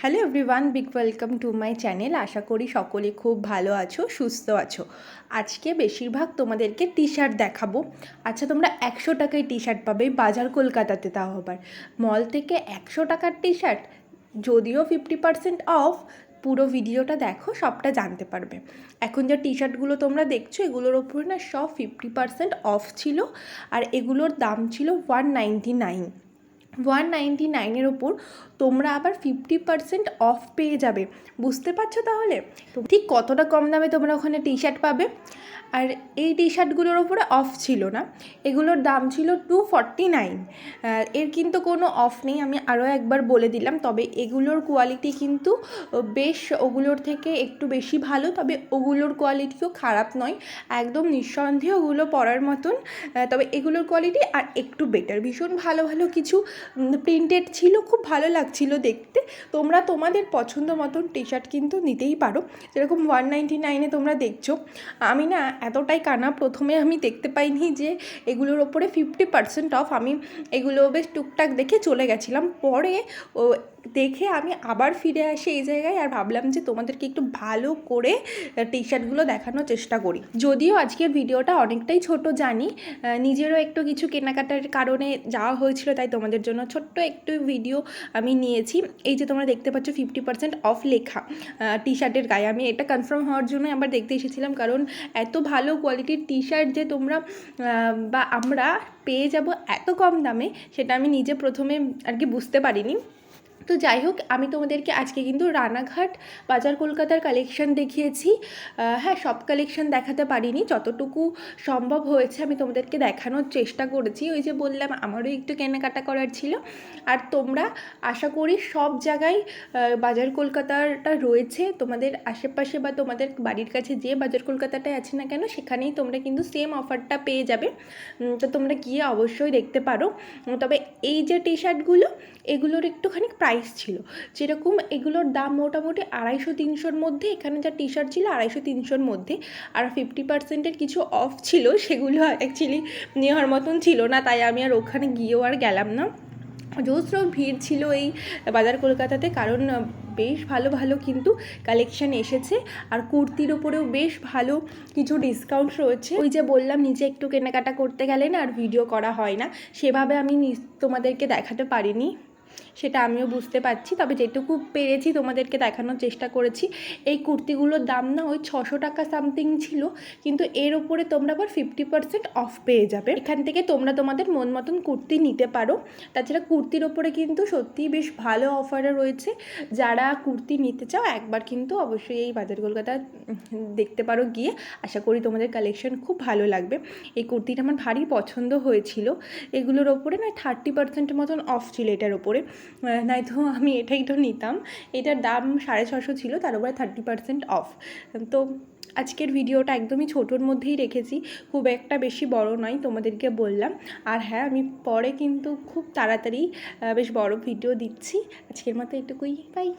Hello everyone, big welcome to my channel. আশা করি সকলে খুব ভালো আছো, সুস্থ আছো। আজকে বেশিরভাগ তোমাদেরকে টি শার্ট দেখাবো। আচ্ছা, তোমরা 100 টাকায় টি শার্ট পাবে বাজার কলকাতাতে, তাও আবার মল থেকে 100 টাকার টি শার্ট, যদিও 50% অফ। পুরো ভিডিওটা দেখো, সবটা জানতে পারবে। এখন যে টি শার্টগুলো তোমরা দেখছো, এগুলোর ওপরে না সব 50% অফ ছিল, আর এগুলোর দাম ছিল 199। 199-এর ওপর তোমরা আবার 50% অফ পেয়ে যাবে। বুঝতে পারছো তাহলে ঠিক কতটা কম দামে তোমরা ওখানে টি শার্ট পাবে। আর এই টি শার্টগুলোর ওপরে অফ ছিল না, এগুলোর দাম ছিল 249। এর কিন্তু কোনো অফ নেই, আমি আরও একবার বলে দিলাম। তবে এগুলোর কোয়ালিটি কিন্তু বেশ ওগুলোর থেকে একটু বেশি ভালো, তবে ওগুলোর কোয়ালিটিও খারাপ নয়, একদম নিঃসন্দেহে ওগুলো পরার মতন। তবে এগুলোর কোয়ালিটি আর একটু বেটার। ভীষণ ভালো ভালো কিছু প্রিন্টেড ছিল, খুব ভালো লাগছিল দেখতে। তোমরা তোমাদের পছন্দ মতন টি শার্ট কিন্তু নিতেই পারো। যেরকম 199-এ তোমরা দেখছো, আমি না এতটাই কানা, প্রথমে আমি দেখতে পাইনি যে এগুলোর ওপরে 50% অফ। আমি এগুলো বেশ টুকটাক দেখে চলে গেছিলাম। পরে দেখে আমি আবার ফিরে আসি এই জায়গায়, আর ভাবলাম যে তোমাদেরকে একটু ভালো করে টি শার্টগুলো দেখানোর চেষ্টা করি। যদিও আজকের ভিডিওটা অনেকটাই ছোট জানি, নিজেরও একটু কিছু কেনাকাটার কারণে যাওয়া হয়েছিল, তাই তোমাদের জন্য ছোট্ট একটু ভিডিও আমি নিয়েছি। এই যে তোমরা দেখতে পাচ্ছ 50% অফ লেখা টি শার্টের গায়ে, আমি এটা কনফার্ম হওয়ার জন্য আবার দেখতে এসেছিলাম, কারণ এত ভালো কোয়ালিটির টি শার্ট যে তোমরা বা আমরা পেয়ে যাব এত কম দামে, সেটা আমি নিজে প্রথমে আর কি বুঝতে পারিনি। তো যাই হোক, আমি তোমাদেরকে আজকে কিন্তু রানাঘাট বাজার কলকাতার কালেকশন দেখিয়েছি। হ্যাঁ, সব কালেকশন দেখাতে পারিনি, যতটুকু সম্ভব হয়েছে আমি তোমাদেরকে দেখানোর চেষ্টা করেছি। ওই যে বললাম, আমারও একটু কেনাকাটা করার ছিল। আর তোমরা আশা করি সব জায়গায় বাজার কলকাতাটা রয়েছে তোমাদের আশেপাশে, বা তোমাদের বাড়ির কাছে যে বাজার কলকাতাটায় আছে না কেন, সেখানেই তোমরা কিন্তু সেম অফারটা পেয়ে যাবে। তো তোমরা গিয়ে অবশ্যই দেখতে পারো। তবে এই যে টি শার্টগুলো, এগুলোর একটুখানি প্রাইস ছিল, যেরকম এগুলোর দাম মোটামুটি 250-300-র মধ্যে। এখানে যা টি শার্ট ছিল 250-300-র মধ্যে, আর 50%-এর কিছু অফ ছিল, সেগুলো অ্যাকচুয়ালি নেওয়ার মতন ছিল না, তাই আমি আর ওখানে গিয়েও আর গেলাম না। অজস্র ভিড় ছিল এই বাজার কলকাতাতে, কারণ বেশ ভালো ভালো কিন্তু কালেকশান এসেছে। আর কুর্তির ওপরেও বেশ ভালো কিছু ডিসকাউন্ট রয়েছে। ওই যে বললাম, নিজে একটু কেনাকাটা করতে গেলে না আর ভিডিও করা হয় না, সেভাবে আমি তোমাদেরকে দেখাতে পারিনি, সেটা আমিও বুঝতে পারছি। তবে যেটুকু পেরেছি তোমাদেরকে দেখানোর চেষ্টা করেছি। এই কুর্তিগুলোর দাম না ওই 600 টাকা সামথিং ছিল, কিন্তু এর ওপরে তোমরা আবার 50% অফ পেয়ে যাবে। এখান থেকে তোমরা তোমাদের মন মতন কুর্তি নিতে পারো। তাছাড়া কুর্তির ওপরে কিন্তু সত্যিই বেশ ভালো অফারও রয়েছে। যারা কুর্তি নিতে চাও, একবার কিন্তু অবশ্যই এই বাজার কলকাতা দেখতে পারো গিয়ে। আশা করি তোমাদের কালেকশন খুব ভালো লাগবে। এই কুর্তিটা আমার ভারী পছন্দ হয়েছিল। এগুলোর ওপরে না 30% মতন অফ ছিল এটার ওপরে, নয়তো আমি এটাই তো নিতাম। এটার দাম 650 ছিল, তার উপরে 30% অফ। তো আজকের ভিডিওটা একদমই ছোটোর মধ্যেই রেখেছি, খুব একটা বেশি বড় নয়, তোমাদেরকে বললাম। আর হ্যাঁ, আমি পরে কিন্তু খুব তাড়াতাড়ি বেশ বড় ভিডিও দিচ্ছি। আজকের মতো এটুকুই, বাই।